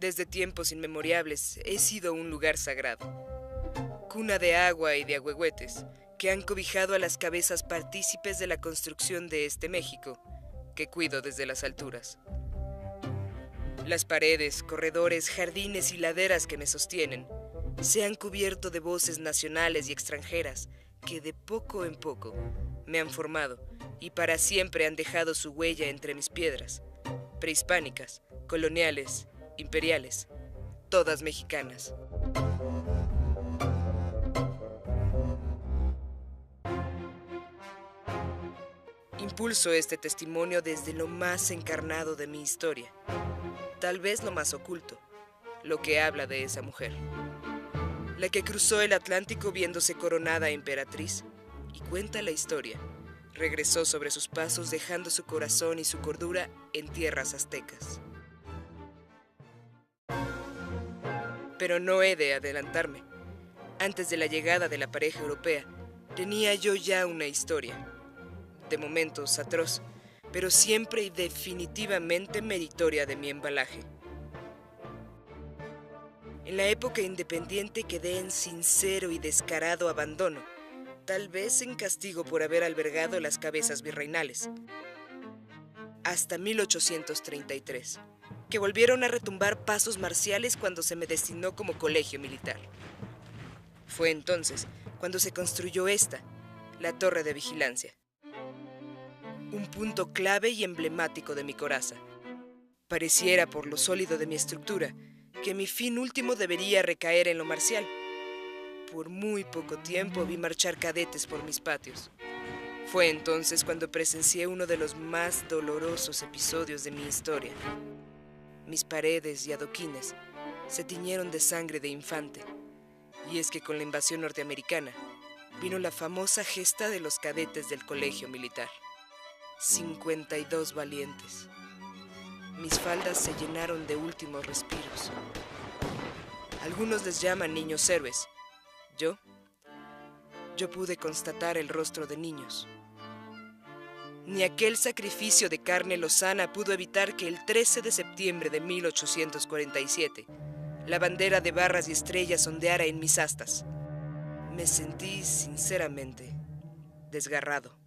Desde tiempos inmemorables he sido un lugar sagrado, cuna de agua y de ahuehuetes que han cobijado a las cabezas partícipes de la construcción de este México que cuido desde las alturas. Las paredes, corredores, jardines y laderas que me sostienen se han cubierto de voces nacionales y extranjeras que de poco en poco me han formado y para siempre han dejado su huella entre mis piedras, prehispánicas, coloniales, imperiales, todas mexicanas. Impulso este testimonio desde lo más encarnado de mi historia, tal vez lo más oculto, lo que habla de esa mujer, la que cruzó el Atlántico viéndose coronada emperatriz y cuenta la historia. Regresó sobre sus pasos dejando su corazón y su cordura en tierras aztecas. Pero no he de adelantarme. Antes de la llegada de la pareja europea, tenía yo ya una historia, de momentos atroz, pero siempre y definitivamente meritoria de mi embalaje. En la época independiente quedé en sincero y descarado abandono, tal vez en castigo por haber albergado las cabezas virreinales, hasta 1833, que volvieron a retumbar pasos marciales cuando se me destinó como colegio militar. Fue entonces cuando se construyó la torre de vigilancia, un punto clave y emblemático de mi coraza. Pareciera por lo sólido de mi estructura que mi fin último debería recaer en lo marcial. Por muy poco tiempo vi marchar cadetes por mis patios. Fue entonces cuando presencié uno de los más dolorosos episodios de mi historia. Mis paredes y adoquines se tiñeron de sangre de infante. Y es que con la invasión norteamericana vino la famosa gesta de los cadetes del colegio militar. 52 valientes. Mis faldas se llenaron de últimos respiros. Algunos les llaman niños héroes. Yo pude constatar el rostro de niños. Ni aquel sacrificio de carne lozana pudo evitar que el 13 de septiembre de 1847 la bandera de barras y estrellas ondeara en mis astas. Me sentí, sinceramente, desgarrado.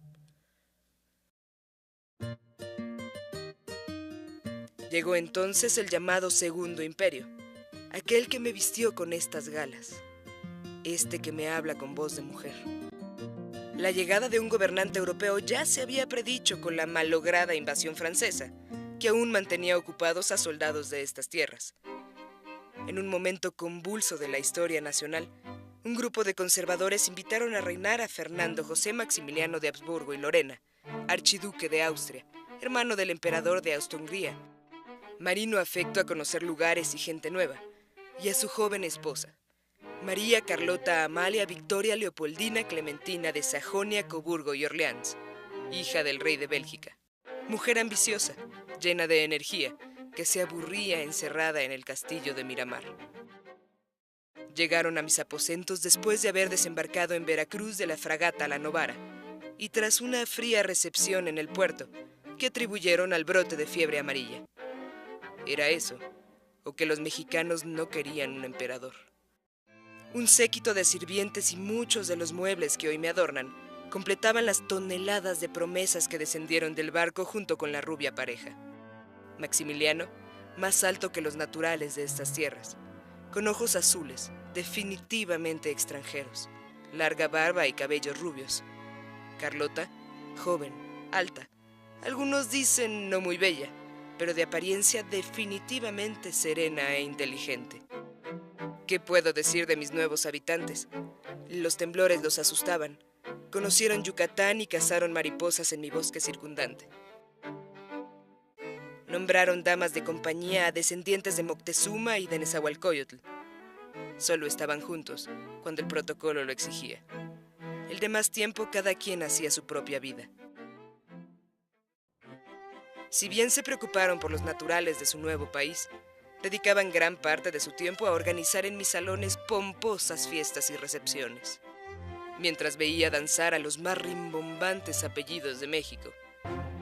Llegó entonces el llamado Segundo Imperio, aquel que me vistió con estas galas, que me habla con voz de mujer. La llegada de un gobernante europeo ya se había predicho con la malograda invasión francesa, que aún mantenía ocupados a soldados de estas tierras. En un momento convulso de la historia nacional, un grupo de conservadores invitaron a reinar a Fernando José Maximiliano de Habsburgo y Lorena, archiduque de Austria, hermano del emperador de Austria-Hungría, marino afecto a conocer lugares y gente nueva, y a su joven esposa, María Carlota Amalia Victoria Leopoldina Clementina de Sajonia, Coburgo y Orleans, hija del rey de Bélgica. Mujer ambiciosa, llena de energía, que se aburría encerrada en el castillo de Miramar. Llegaron a mis aposentos después de haber desembarcado en Veracruz de la fragata La Novara, y tras una fría recepción en el puerto, que atribuyeron al brote de fiebre amarilla. ¿Era eso, o que los mexicanos no querían un emperador? Un séquito de sirvientes y muchos de los muebles que hoy me adornan completaban las toneladas de promesas que descendieron del barco junto con la rubia pareja. Maximiliano, más alto que los naturales de estas tierras, con ojos azules, definitivamente extranjeros, larga barba y cabellos rubios. Carlota, joven, alta, algunos dicen no muy bella, pero de apariencia definitivamente serena e inteligente. ¿Qué puedo decir de mis nuevos habitantes? Los temblores los asustaban. Conocieron Yucatán y cazaron mariposas en mi bosque circundante. Nombraron damas de compañía a descendientes de Moctezuma y de Nezahualcóyotl. Solo estaban juntos cuando el protocolo lo exigía. El demás tiempo cada quien hacía su propia vida. Si bien se preocuparon por los naturales de su nuevo país, dedicaban gran parte de su tiempo a organizar en mis salones pomposas fiestas y recepciones. Mientras veía danzar a los más rimbombantes apellidos de México,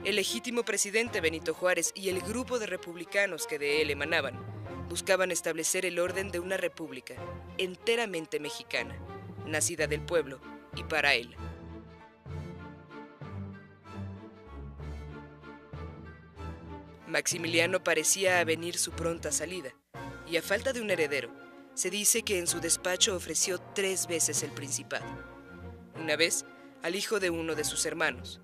el legítimo presidente Benito Juárez y el grupo de republicanos que de él emanaban, buscaban establecer el orden de una república enteramente mexicana, nacida del pueblo y para él. Maximiliano parecía avenir su pronta salida, y a falta de un heredero, se dice que en su despacho ofreció 3 veces el principado. Una vez al hijo de uno de sus hermanos,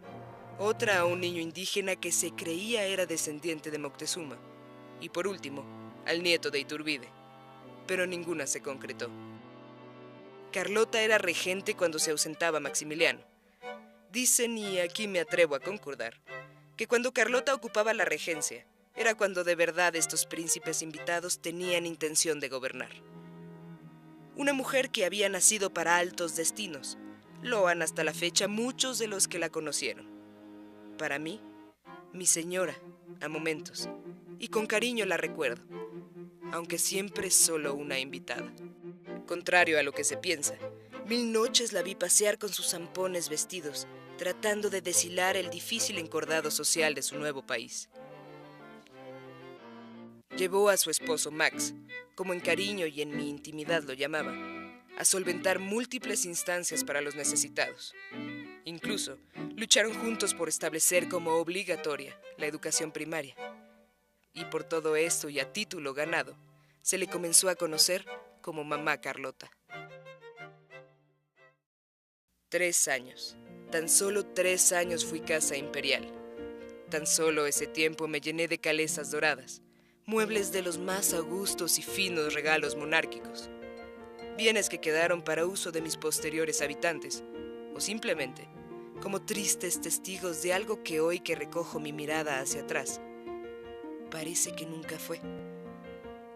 otra a un niño indígena que se creía era descendiente de Moctezuma, y por último, al nieto de Iturbide, pero ninguna se concretó. Carlota era regente cuando se ausentaba Maximiliano. Dicen, y aquí me atrevo a concordar, que cuando Carlota ocupaba la regencia, era cuando de verdad estos príncipes invitados tenían intención de gobernar. Una mujer que había nacido para altos destinos, loan hasta la fecha muchos de los que la conocieron. Para mí, mi señora, a momentos, y con cariño la recuerdo, aunque siempre solo una invitada. Contrario a lo que se piensa, 1000 noches la vi pasear con sus zampones vestidos, tratando de deshilar el difícil encordado social de su nuevo país. Llevó a su esposo Max, como en cariño y en mi intimidad lo llamaba, a solventar múltiples instancias para los necesitados. Incluso, lucharon juntos por establecer como obligatoria la educación primaria. Y por todo esto y a título ganado, se le comenzó a conocer como Mamá Carlota. 3 años. Tan solo 3 años fui casa imperial. Tan solo ese tiempo me llené de calesas doradas, muebles de los más augustos y finos regalos monárquicos, bienes que quedaron para uso de mis posteriores habitantes, o simplemente como tristes testigos de algo que hoy que recojo mi mirada hacia atrás, parece que nunca fue.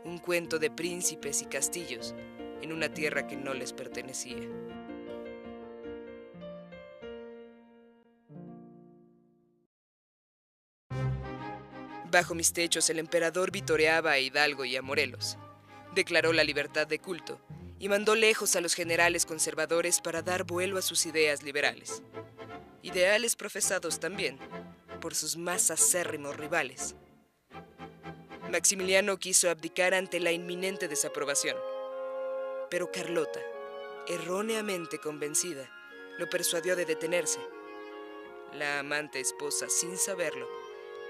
Un cuento de príncipes y castillos en una tierra que no les pertenecía. Bajo mis techos el emperador vitoreaba a Hidalgo y a Morelos. Declaró la libertad de culto y mandó lejos a los generales conservadores para dar vuelo a sus ideas liberales. Ideales profesados también por sus más acérrimos rivales. Maximiliano quiso abdicar ante la inminente desaprobación, pero Carlota, erróneamente convencida, lo persuadió de detenerse. La amante esposa, sin saberlo,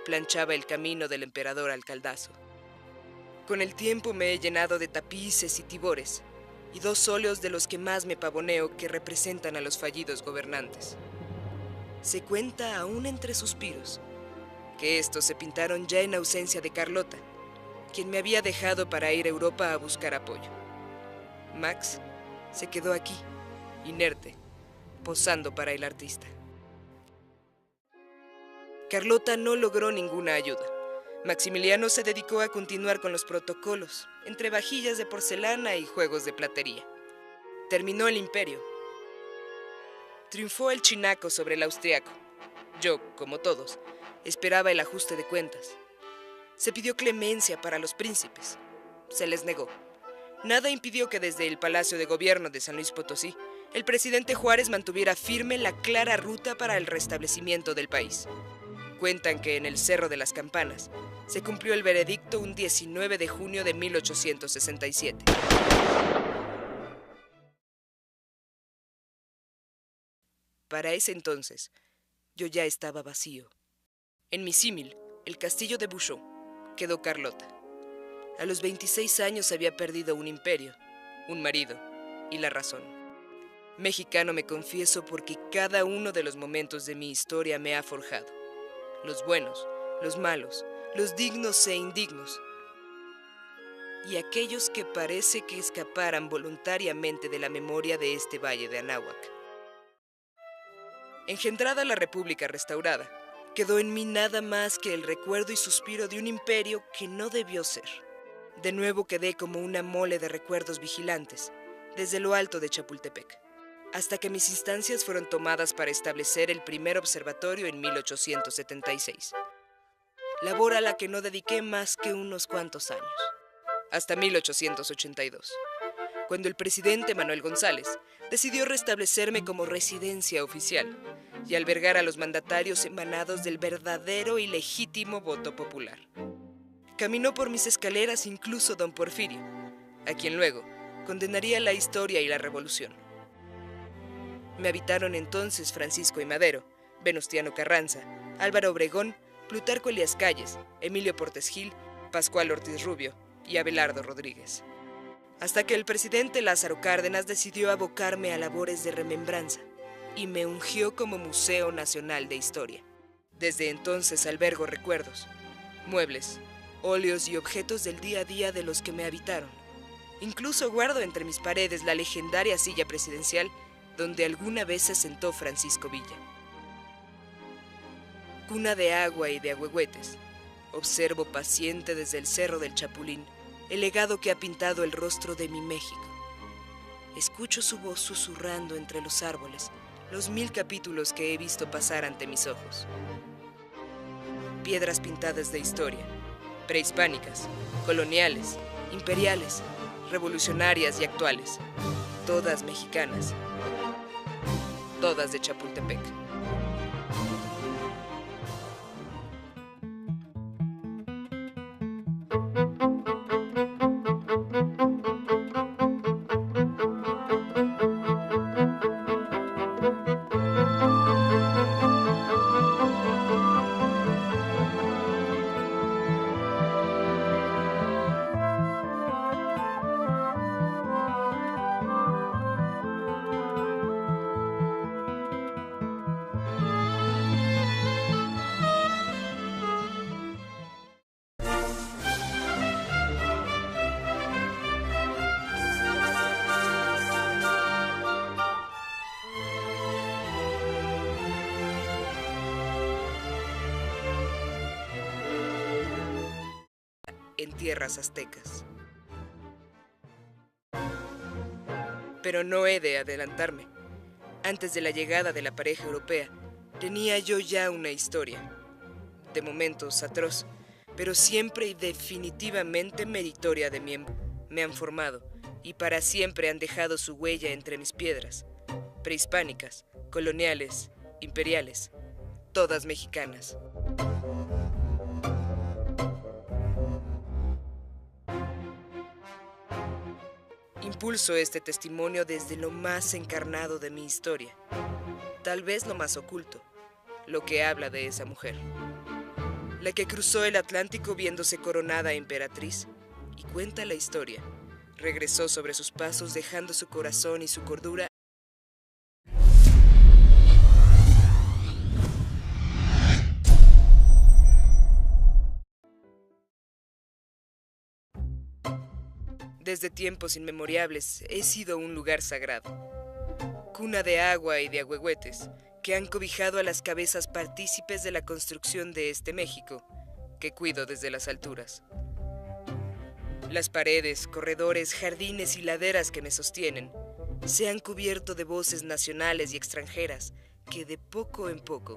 planchaba el camino del emperador al caldazo. Con el tiempo me he llenado de tapices y tibores, y 2 óleos de los que más me pavoneo que representan a los fallidos gobernantes. Se cuenta aún entre suspiros que estos se pintaron ya en ausencia de Carlota, quien me había dejado para ir a Europa a buscar apoyo. Max se quedó aquí, inerte, posando para el artista. Carlota no logró ninguna ayuda. Maximiliano se dedicó a continuar con los protocolos, entre vajillas de porcelana y juegos de platería. Terminó el imperio. Triunfó el chinaco sobre el austriaco. Yo, como todos, esperaba el ajuste de cuentas. Se pidió clemencia para los príncipes. Se les negó. Nada impidió que desde el Palacio de Gobierno de San Luis Potosí, el presidente Juárez mantuviera firme la clara ruta para el restablecimiento del país. Cuentan que en el Cerro de las Campanas se cumplió el veredicto un 19 de junio de 1867. Para ese entonces, yo ya estaba vacío. En mi símil, el castillo de Bouchot, quedó Carlota. A los 26 años había perdido un imperio, un marido y la razón. Mexicano me confieso porque cada uno de los momentos de mi historia me ha forjado. Los buenos, los malos, los dignos e indignos, y aquellos que parece que escaparan voluntariamente de la memoria de este valle de Anáhuac. Engendrada la República restaurada, quedó en mí nada más que el recuerdo y suspiro de un imperio que no debió ser. De nuevo quedé como una mole de recuerdos vigilantes, desde lo alto de Chapultepec, hasta que mis instancias fueron tomadas para establecer el primer observatorio en 1876. Labor a la que no dediqué más que unos cuantos años, hasta 1882, cuando el presidente Manuel González decidió restablecerme como residencia oficial y albergar a los mandatarios emanados del verdadero y legítimo voto popular. Caminó por mis escaleras incluso don Porfirio, a quien luego condenaría la historia y la revolución. Me habitaron entonces Francisco I. Madero, Venustiano Carranza, Álvaro Obregón, Plutarco Elías Calles, Emilio Portes Gil, Pascual Ortiz Rubio y Abelardo Rodríguez. Hasta que el presidente Lázaro Cárdenas decidió abocarme a labores de remembranza y me ungió como Museo Nacional de Historia. Desde entonces albergo recuerdos, muebles, óleos y objetos del día a día de los que me habitaron. Incluso guardo entre mis paredes la legendaria silla presidencial donde alguna vez se sentó Francisco Villa. Cuna de agua y de ahuehuetes, observo paciente desde el Cerro del Chapulín el legado que ha pintado el rostro de mi México. Escucho su voz susurrando entre los árboles los 1000 capítulos que he visto pasar ante mis ojos. Piedras pintadas de historia, prehispánicas, coloniales, imperiales, revolucionarias y actuales, todas mexicanas, todas de Chapultepec. En tierras aztecas. Pero no he de adelantarme. Antes de la llegada de la pareja europea, tenía yo ya una historia. De momentos atroz, pero siempre y definitivamente meritoria de mi me han formado y para siempre han dejado su huella entre mis piedras, prehispánicas, coloniales, imperiales, todas mexicanas. Impulso este testimonio desde lo más encarnado de mi historia, tal vez lo más oculto, lo que habla de esa mujer, la que cruzó el Atlántico viéndose coronada emperatriz y cuenta la historia. Regresó sobre sus pasos dejando su corazón y su cordura. Desde tiempos inmemorables he sido un lugar sagrado, cuna de agua y de ahuehuetes que han cobijado a las cabezas partícipes de la construcción de este México que cuido desde las alturas. Las paredes, corredores, jardines y laderas que me sostienen se han cubierto de voces nacionales y extranjeras que de poco en poco